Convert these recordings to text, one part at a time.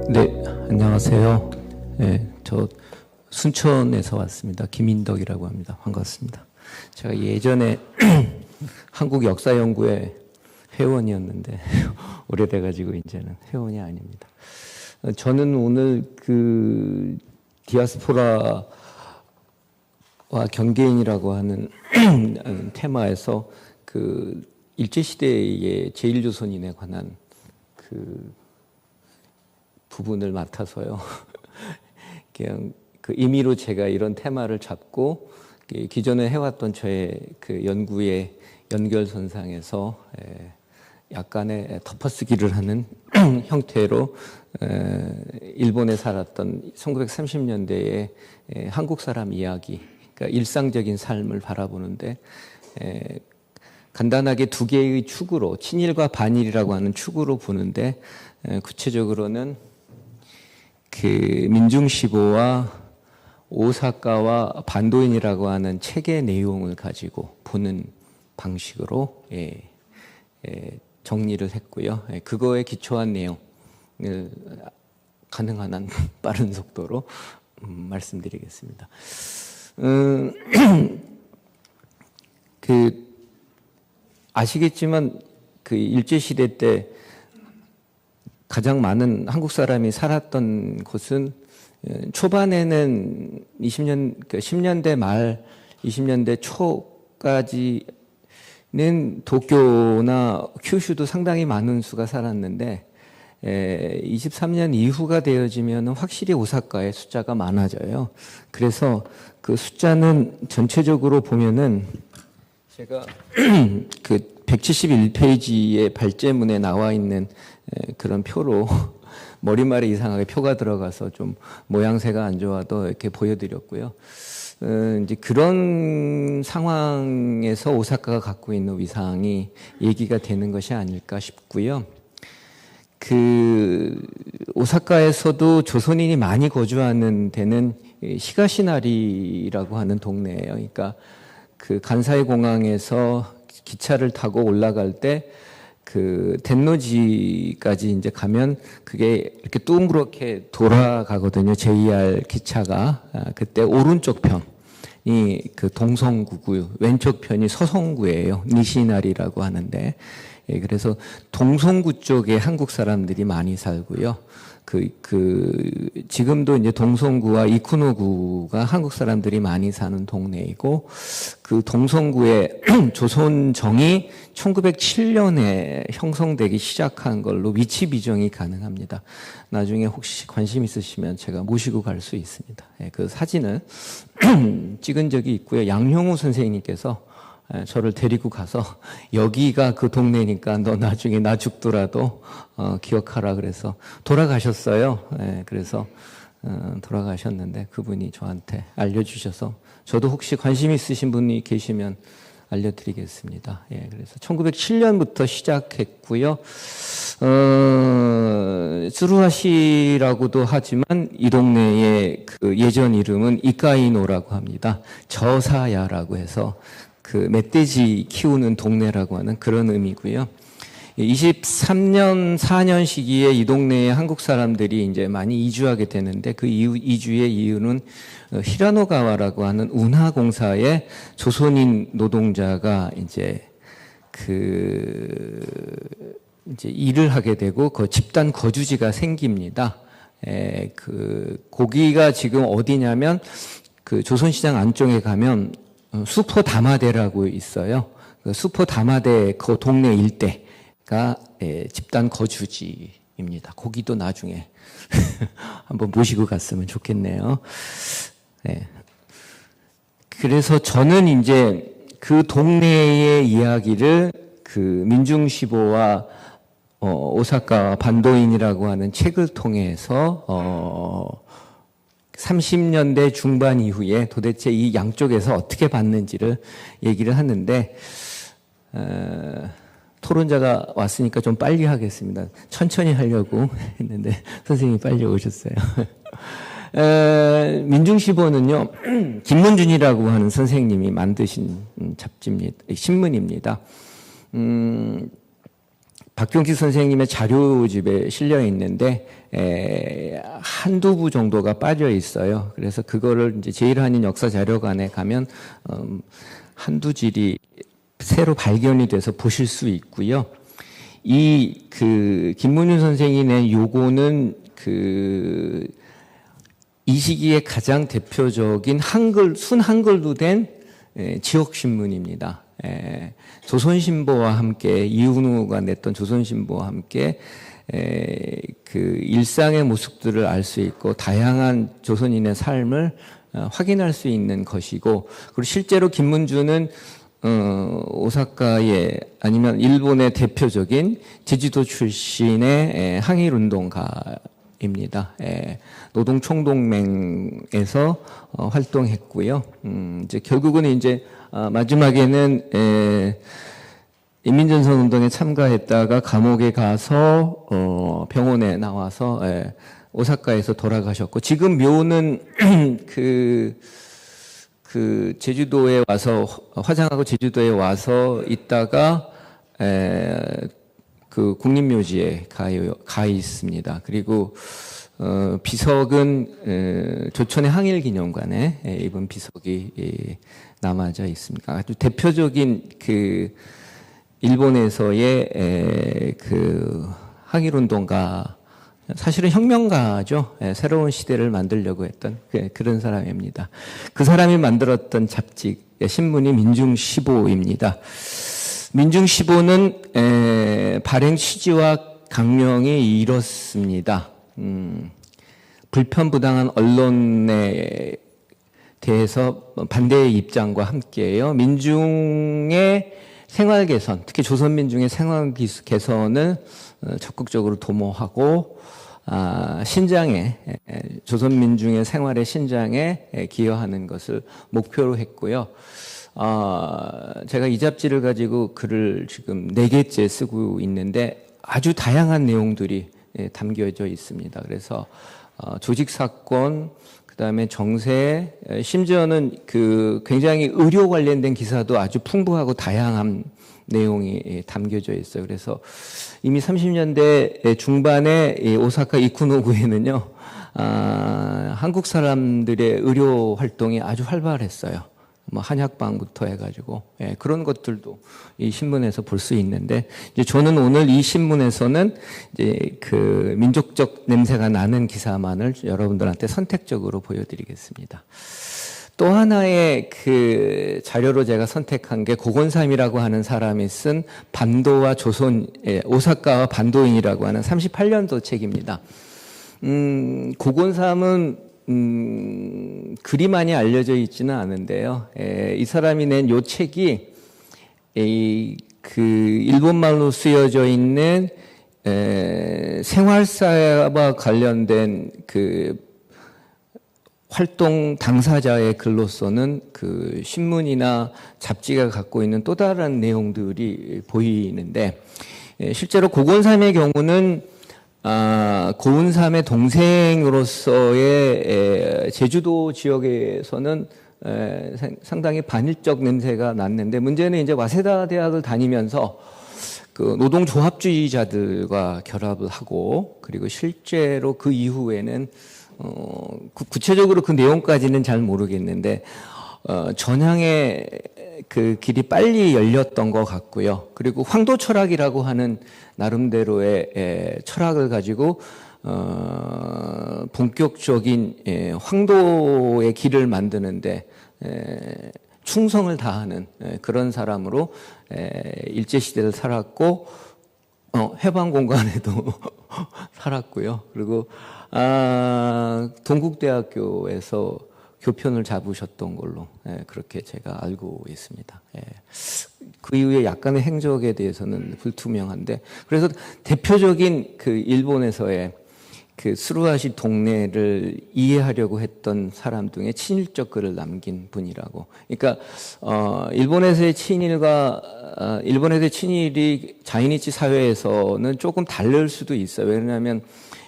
네, 안녕하세요. 네, 저 순천에서 왔습니다. 김인덕이라고 합니다. 반갑습니다. 제가 예전에 한국역사연구회 회원이었는데 오래돼가지고 이제는 회원이 아닙니다. 저는 오늘 그 디아스포라와 경계인이라고 하는 테마에서 그 일제시대의 제1조선인에 관한 그 부분을 맡아서요. 그냥 그 임의로 제가 이런 테마를 잡고 기존에 해왔던 저의 그 연구의 연결선상에서 약간의 덮어쓰기를 하는 형태로 일본에 살았던 1930년대의 한국 사람 이야기, 그러니까 일상적인 삶을 바라보는데 간단하게 두 개의 축으로, 친일과 반일이라고 하는 축으로 보는데 구체적으로는 그 민중시보와 오사카와 반도인이라고 하는 책의 내용을 가지고 보는 방식으로 정리를 했고요. 그거에 기초한 내용을 가능한 한 빠른 속도로 말씀드리겠습니다. 아시겠지만 그 일제시대 때 가장 많은 한국 사람이 살았던 곳은 초반에는 10년대 말 20년대 초까지는 도쿄나 큐슈도 상당히 많은 수가 살았는데 23년 이후가 되어지면 확실히 오사카의 숫자가 많아져요. 그래서 그 숫자는 전체적으로 보면은 제가 그 171페이지의 발제문에 나와 있는 그런 표로 머리말에 이상하게 표가 들어가서 좀 모양새가 안 좋아도 이렇게 보여드렸고요. 이제 그런 상황에서 오사카가 갖고 있는 위상이 얘기가 되는 것이 아닐까 싶고요. 그 오사카에서도 조선인이 많이 거주하는 데는 히가시나리라고 하는 동네예요. 그러니까 그 간사이 공항에서 기차를 타고 올라갈 때 그 덴노지까지 이제 가면 그게 이렇게 둥그렇게 돌아가거든요. JR 기차가. 그때 오른쪽 편이 그 동성구고요. 왼쪽 편이 서성구예요. 니시나리라고 하는데. 그래서 동성구 쪽에 한국 사람들이 많이 살고요. 지금도 이제 동성구와 이쿠노구가 한국 사람들이 많이 사는 동네이고, 그 동성구의 조선정이 1907년에 형성되기 시작한 걸로 위치 비정이 가능합니다. 나중에 혹시 관심 있으시면 제가 모시고 갈 수 있습니다. 그 사진을 찍은 적이 있고요. 양형우 선생님께서 저를 데리고 가서 여기가 그 동네니까 너 나중에 나 죽더라도 기억하라 그래서 돌아가셨어요. 그래서 돌아가셨는데 그분이 저한테 알려주셔서 저도 혹시 관심 있으신 분이 계시면 알려드리겠습니다. 그래서 1907년부터 시작했고요. 츠루하시라고도 하지만 이 동네의 그 예전 이름은 이카이노라고 합니다. 저사야라고 해서 그 멧돼지 키우는 동네라고 하는 그런 의미고요. 23년, 4년 시기에 이 동네에 한국 사람들이 이제 많이 이주하게 되는데 그 이주의 이유는 히라노가와라고 하는 운하공사의 조선인 노동자가 이제 이제 일을 하게 되고 그 집단 거주지가 생깁니다. 거기가 지금 어디냐면 그 조선시장 안쪽에 가면 수포 다마대라고 있어요. 그 수포 다마대 그 동네 일대가 집단 거주지입니다. 거기도 나중에 한번 모시고 갔으면 좋겠네요. 그래서 저는 이제 그 동네의 이야기를 그 민중시보와 오사카 반도인이라고 하는 책을 통해서 30년대 중반 이후에 도대체 이 양쪽에서 어떻게 봤는지를 얘기를 하는데 토론자가 왔으니까 좀 빨리 하겠습니다. 천천히 하려고 했는데 선생님이 빨리 오셨어요. 민중시보는요, 김문준이라고 하는 선생님이 만드신 잡지입니다. 신문입니다. 박경식 선생님의 자료집에 실려 있는데 한두 부 정도가 빠져 있어요. 그래서 그거를 이제 제1한인 역사자료관에 가면 한두 질이 새로 발견이 돼서 보실 수 있고요. 김문윤 선생이 낸 요거는 이 시기에 가장 대표적인 순한글로 된 지역신문입니다. 조선신보와 함께, 이훈우가 냈던 조선신보와 함께 일상의 모습들을 알 수 있고 다양한 조선인의 삶을 확인할 수 있는 것이고, 그리고 실제로 김문주는 오사카의 아니면 일본의 대표적인 제주도 출신의 항일운동가입니다. 노동총동맹에서 활동했고요. 이제 결국은 이제 마지막에는 인민전선 운동에 참가했다가 감옥에 가서 병원에 나와서 오사카에서 돌아가셨고, 지금 묘는 제주도에 와서 화장하고 제주도에 와서 있다가 국립묘지에 가 있습니다. 그리고 비석은 조천의 항일기념관에 입은 비석이 남아져 있습니다. 아주 대표적인 일본에서의 항일운동가, 사실은 혁명가죠. 새로운 시대를 만들려고 했던 그런 사람입니다. 그 사람이 만들었던 잡지, 신문이 민중시보입니다. 민중시보는 발행 취지와 강령이 이렇습니다. 불편부당한 언론에 대해서 반대의 입장과 함께해요. 민중의 생활 개선, 특히 조선민중의 생활 개선을 적극적으로 도모하고 신장에, 조선민중의 생활의 신장에 기여하는 것을 목표로 했고요. 제가 이 잡지를 가지고 글을 지금 4개째 쓰고 있는데 아주 다양한 내용들이 담겨져 있습니다. 그래서 조직사건, 그 다음에 정세, 심지어는 굉장히 의료 관련된 기사도 아주 풍부하고 다양한 내용이 담겨져 있어요. 그래서 이미 30년대 중반에 오사카 이쿠노구에는요, 한국 사람들의 의료 활동이 아주 활발했어요. 한약방부터 해가지고, 그런 것들도 이 신문에서 볼 수 있는데, 이제 저는 오늘 이 신문에서는 이제 민족적 냄새가 나는 기사만을 여러분들한테 선택적으로 보여드리겠습니다. 또 하나의 자료로 제가 선택한 게 고건삼이라고 하는 사람이 쓴 반도와 조선, 오사카와 반도인이라고 하는 38년도 책입니다. 고건삼은 글이 많이 알려져 있지는 않은데요. 이 사람이 낸 요 책이 일본말로 쓰여져 있는 생활사와 관련된 활동 당사자의 글로서는 신문이나 잡지가 갖고 있는 또 다른 내용들이 보이는데, 실제로 고건삼의 경우는 고은삼의 동생으로서의 제주도 지역에서는 상당히 반일적 냄새가 났는데, 문제는 이제 와세다 대학을 다니면서 노동조합주의자들과 결합을 하고, 그리고 실제로 그 이후에는 구체적으로 그 내용까지는 잘 모르겠는데 전향의 길이 빨리 열렸던 것 같고요. 그리고 황도 철학이라고 하는 나름대로의 철학을 가지고 본격적인 황도의 길을 만드는데 충성을 다하는 그런 사람으로 일제시대를 살았고, 해방공간에도 살았고요. 그리고 동국대학교에서 교편을 잡으셨던 걸로 그렇게 제가 알고 있습니다. 그 이후에 약간의 행적에 대해서는 불투명한데, 그래서 대표적인 일본에서의 스루아시 동네를 이해하려고 했던 사람 중에 친일적 글을 남긴 분이라고. 그러니까 일본에서의 친일이 자이니치 사회에서는 조금 다를 수도 있어요. 왜냐하면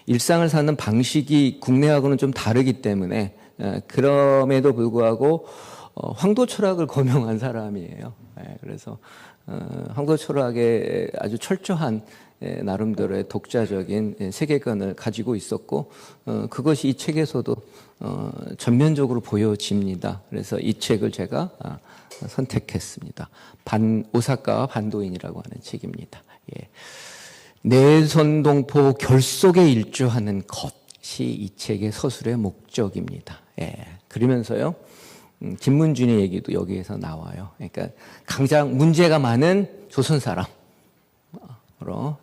일상을 사는 방식이 국내하고는 좀 다르기 때문에, 그럼에도 불구하고 황도 철학을 거명한 사람이에요. 그래서 황도 철학의 아주 철저한 나름대로의 독자적인 세계관을 가지고 있었고 그것이 이 책에서도 전면적으로 보여집니다. 그래서 이 책을 제가 선택했습니다. 오사카와 반도인이라고 하는 책입니다. 예. 내선동포 결속에 일조하는 것이 이 책의 서술의 목적입니다. 예. 그러면서요, 김문준의 얘기도 여기에서 나와요. 그러니까 가장 문제가 많은 조선 사람으로,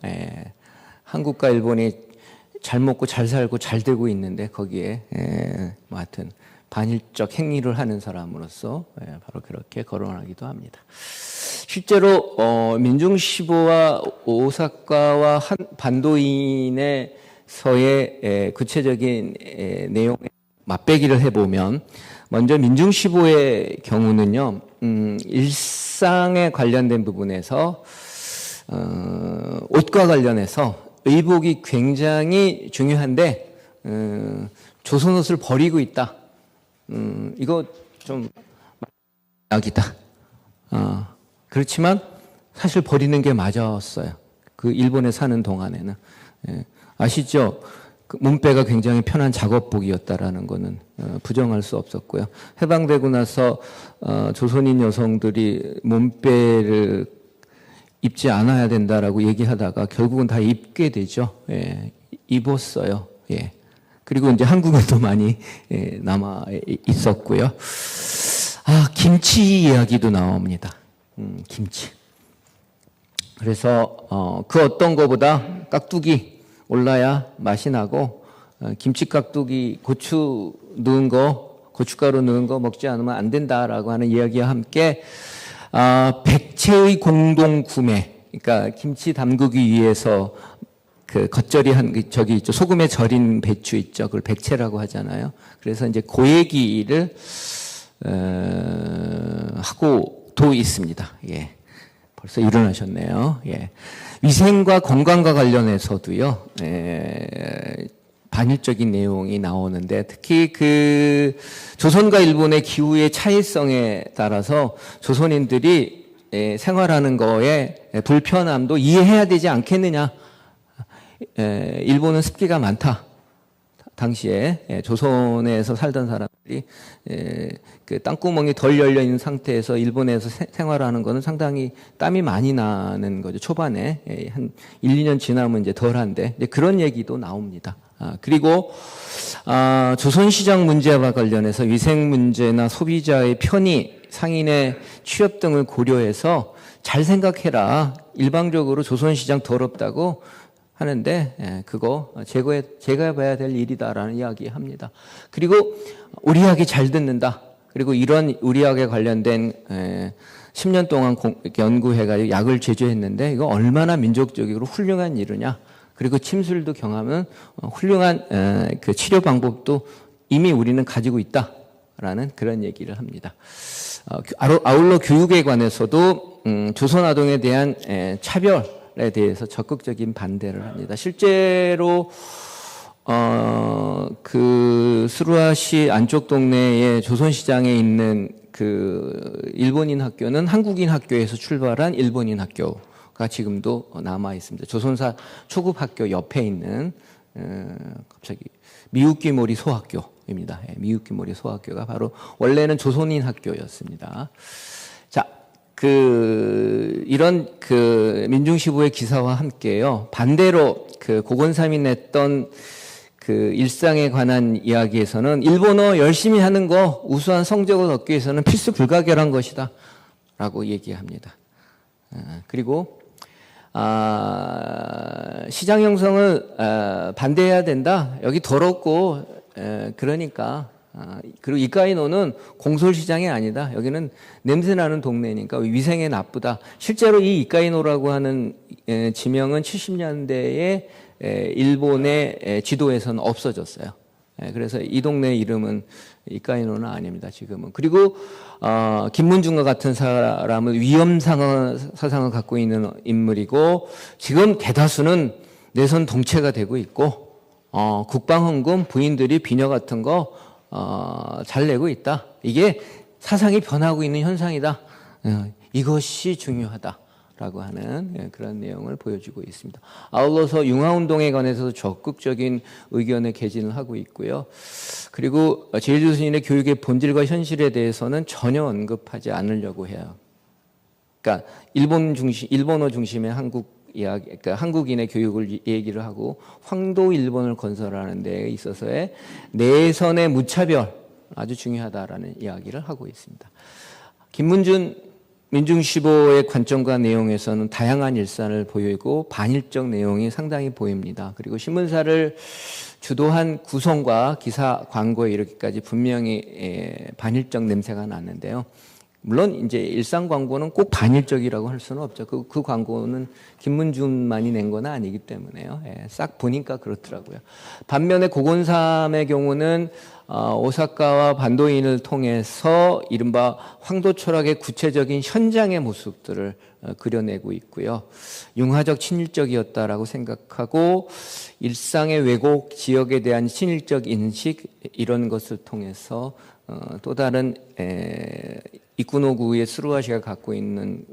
예. 한국과 일본이 잘 먹고 잘 살고 잘 되고 있는데 거기에 뭐 하여튼 반일적 행위를 하는 사람으로서 바로 그렇게 거론하기도 합니다. 실제로 민중시보와 오사카와 반도인에서의 구체적인 내용에 맞배기를 해보면 먼저 민중시보의 경우는요, 일상에 관련된 부분에서 옷과 관련해서 의복이 굉장히 중요한데 조선옷을 버리고 있다. 이거 좀 약이다. 그렇지만 사실 버리는 게 맞았어요. 그 일본에 사는 동안에는. 예. 아시죠? 그 몸빼가 굉장히 편한 작업복이었다라는 거는 부정할 수 없었고요. 해방되고 나서 조선인 여성들이 몸빼를 입지 않아야 된다라고 얘기하다가 결국은 다 입게 되죠. 예. 입었어요. 예. 그리고 이제 한국에도 많이 남아 있었고요. 김치 이야기도 나옵니다. 김치. 그래서 그 어떤 거보다 깍두기 올라야 맛이 나고 김치 깍두기 고추 넣은 거, 고춧가루 넣은 거 먹지 않으면 안 된다라고 하는 이야기와 함께 백채의 공동 구매. 그러니까 김치 담그기 위해서 그 겉절이 저기 있죠. 소금에 절인 배추 있죠. 그걸 백채라고 하잖아요. 그래서 이제 그 얘기를 하고도 있습니다. 예. 벌써 일어나셨네요. 예. 위생과 건강과 관련해서도요, 반일적인 내용이 나오는데 특히 그 조선과 일본의 기후의 차이성에 따라서 조선인들이 생활하는 거에 불편함도 이해해야 되지 않겠느냐. 일본은 습기가 많다. 당시에 조선에서 살던 사람들이 그 땅구멍이 덜 열려 있는 상태에서 일본에서 생활하는 거는 상당히 땀이 많이 나는 거죠. 초반에 한 1, 2년 지나면 이제 덜한데 그런 얘기도 나옵니다. 그리고 조선시장 문제와 관련해서 위생 문제나 소비자의 편의, 상인의 취업 등을 고려해서 잘 생각해라. 일방적으로 조선시장 더럽다고 하는데 그거 제거해봐야 될 일이다라는 이야기합니다. 그리고 우리학이 잘 듣는다. 그리고 이런 우리학에 관련된 10년 동안 연구해가지고 약을 제조했는데 이거 얼마나 민족적으로 훌륭한 일이냐. 그리고 침술도 경하면 훌륭한 그 치료 방법도 이미 우리는 가지고 있다라는 그런 얘기를 합니다. 아울러 교육에 관해서도 조선 아동에 대한 차별에 대해서 적극적인 반대를 합니다. 실제로 그 스루아시 안쪽 동네의 조선시장에 있는 그 일본인 학교는 한국인 학교에서 출발한 일본인 학교가 지금도 남아 있습니다. 조선사 초급 학교 옆에 있는 갑자기 미우키모리 소학교입니다. 미우키모리 소학교가 바로 원래는 조선인 학교였습니다. 자, 이런 민중시보의 기사와 함께요. 반대로 고건삼이 냈던 일상에 관한 이야기에서는 일본어 열심히 하는 거 우수한 성적을 얻기 위해서는 필수 불가결한 것이다 라고 얘기합니다. 그리고 시장 형성을 반대해야 된다. 여기 더럽고 그러니까 그리고 이카이노는 공설시장이 아니다. 여기는 냄새나는 동네니까 위생에 나쁘다. 실제로 이 이카이노라고 하는 지명은 70년대에 일본의 지도에서는 없어졌어요. 그래서 이 동네 이름은 이카이노는 아닙니다. 지금은. 그리고 김문중과 같은 사람은 위험 사상을 갖고 있는 인물이고 지금 대다수는 내선 동체가 되고 있고 국방헌금 부인들이 비녀 같은 거 잘 내고 있다. 이게 사상이 변하고 있는 현상이다. 이것이 중요하다. 라고 하는 그런 내용을 보여주고 있습니다. 아울러서 융화운동에 관해서도 적극적인 의견의 개진을 하고 있고요. 그리고 제1조선인의 교육의 본질과 현실에 대해서는 전혀 언급하지 않으려고 해요. 그러니까 일본어 중심의 한국 이야기, 그러니까 한국인의 교육을 얘기를 하고 황도 일본을 건설하는 데 있어서의 내선의 무차별 아주 중요하다라는 이야기를 하고 있습니다. 김문준 민중시보의 관점과 내용에서는 다양한 일산을 보이고 반일적 내용이 상당히 보입니다. 그리고 신문사를 주도한 구성과 기사 광고에 이렇게까지 분명히 반일적 냄새가 났는데요. 물론 이제 일상 광고는 꼭 반일적이라고 할 수는 없죠. 그 광고는 김문준만이 낸 건 아니기 때문에요. 싹 보니까 그렇더라고요. 반면에 고곤삼의 경우는 오사카와 반도인을 통해서 이른바 황도 철학의 구체적인 현장의 모습들을 그려내고 있고요. 융화적 친일적이었다라고 생각하고 일상의 왜곡, 지역에 대한 친일적 인식 이런 것을 통해서 또 다른 이쿠노구의 스루아시가 갖고 있는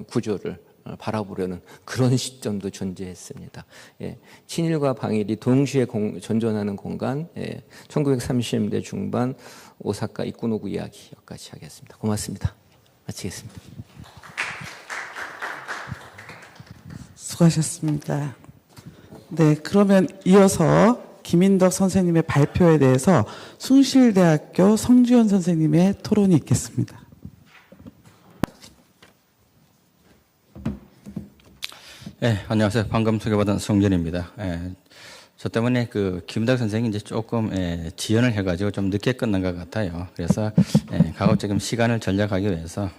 구조를 바라보려는 그런 시점도 존재했습니다. 친일과 방일이 동시에 전전하는 공간, 1930년대 중반 오사카 이쿠노구 이야기 여기까지 하겠습니다. 고맙습니다. 마치겠습니다. 수고하셨습니다. 네, 그러면 이어서 김인덕 선생님의 발표에 대해서 숭실대학교 성주현 선생님의 토론이 있겠습니다. 네, 안녕하세요. 방금 소개받은 성준입니다. 저 때문에 김인덕 선생이 이제 조금 지연을 해가지고 좀 늦게 끝난 것 같아요. 그래서 가급적이면 시간을 전략하기 위해서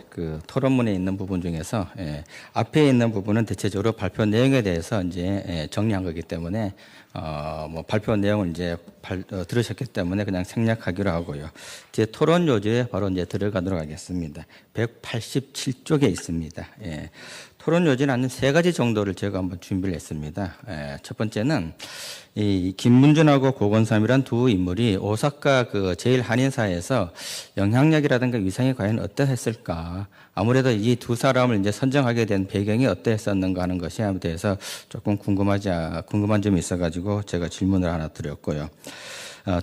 그 토론문에 있는 부분 중에서 앞에 있는 부분은 대체적으로 발표 내용에 대해서 이제 정리한 거기 때문에 뭐 발표 내용을 이제 들으셨기 때문에 그냥 생략하기로 하고요. 제 토론 요지에 바로 이제 들어가도록 하겠습니다. 187쪽에 있습니다. 토론 요지는 한 3가지 정도를 제가 한번 준비를 했습니다. 첫 번째는 이 김문준하고 고건삼이란 두 인물이 오사카 그 제1한인사에서 영향력이라든가 위상이 과연 어떠했을까? 아무래도 이 두 사람을 이제 선정하게 된 배경이 어떠했었는가 하는 것에 대해서 조금 궁금한 점이 있어가지고 제가 질문을 하나 드렸고요.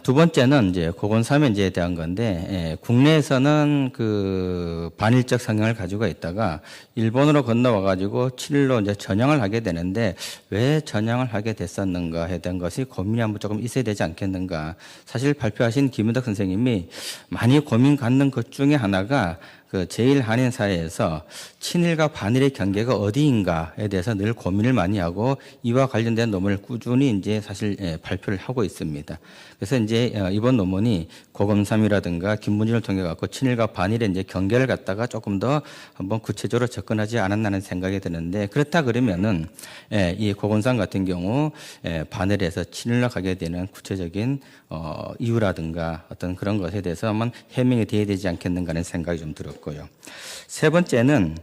두 번째는 이제 고건삼에 대한 건데, 국내에서는 그 반일적 성향을 가지고 있다가 일본으로 건너와가지고 친일로 이제 전향을 하게 되는데 왜 전향을 하게 됐었는가에 대한 것이 고민이 한번 조금 있어야 되지 않겠는가. 사실 발표하신 김은덕 선생님이 많이 고민 갖는 것 중에 하나가 그 제1한인사회에서 친일과 반일의 경계가 어디인가에 대해서 늘 고민을 많이 하고 이와 관련된 논문을 꾸준히 이제 사실 발표를 하고 있습니다. 그래서 이제 이번 논문이 고검삼이라든가 김문준을 통해 갖고 친일과 반일의 이제 경계를 갖다가 조금 더 한번 구체적으로 접근하지 않았나는 생각이 드는데, 그렇다 그러면은 이 고검삼 같은 경우 반일에서 친일로 가게 되는 구체적인 이유라든가 어떤 그런 것에 대해서 한번 해명이 돼야 되지 않겠는가 하는 생각이 좀 들었고요. 세 번째는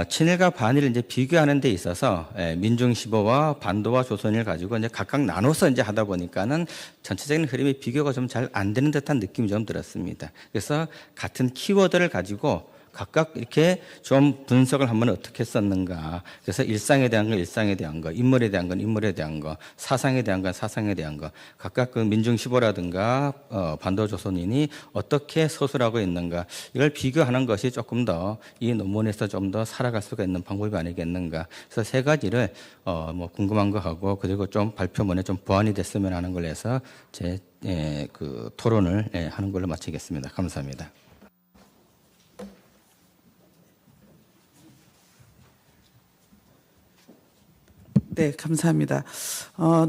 친일과 반일을 이제 비교하는 데 있어서 민중시보와 반도와 조선을 가지고 이제 각각 나눠서 이제 하다 보니까는 전체적인 흐름이 비교가 좀 잘 안 되는 듯한 느낌이 좀 들었습니다. 그래서 같은 키워드를 가지고 각각 이렇게 좀 분석을 한번 어떻게 썼는가. 그래서 일상에 대한 건 일상에 대한 거, 인물에 대한 건 인물에 대한 거, 사상에 대한 건 사상에 대한 거, 각각 그 민중시보라든가 반도조선인이 어떻게 서술하고 있는가, 이걸 비교하는 것이 조금 더 이 논문에서 좀 더 살아갈 수가 있는 방법이 아니겠는가. 그래서 세 가지를 뭐 궁금한 거 하고, 그리고 좀 발표문에 좀 보완이 됐으면 하는 걸 해서 제 그 토론을 하는 걸로 마치겠습니다. 감사합니다. 네, 감사합니다.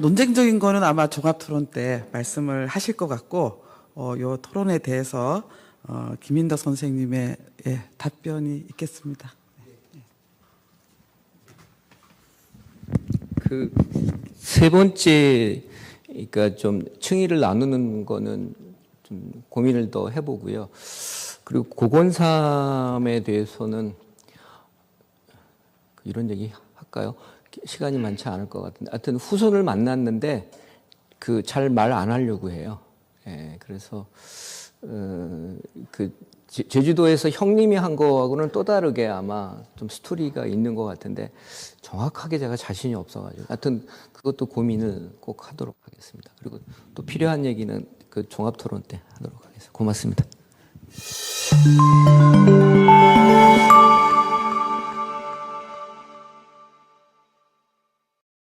논쟁적인 거는 아마 종합토론 때 말씀을 하실 것 같고, 요 토론에 대해서 김인덕 선생님의 답변이 있겠습니다. 그 세 번째, 그러니까 좀 층위를 나누는 거는 좀 고민을 더 해보고요. 그리고 고건삼에 대해서는 이런 얘기 할까요? 시간이 많지 않을 것 같은데, 하여튼 후손을 만났는데 그 잘 말 안 하려고 해요. 그래서 그 제주도에서 형님이 한 거하고는 또 다르게 아마 좀 스토리가 있는 것 같은데 정확하게 제가 자신이 없어가지고 하여튼 그것도 고민을 꼭 하도록 하겠습니다. 그리고 또 필요한 얘기는 그 종합토론 때 하도록 하겠습니다. 고맙습니다.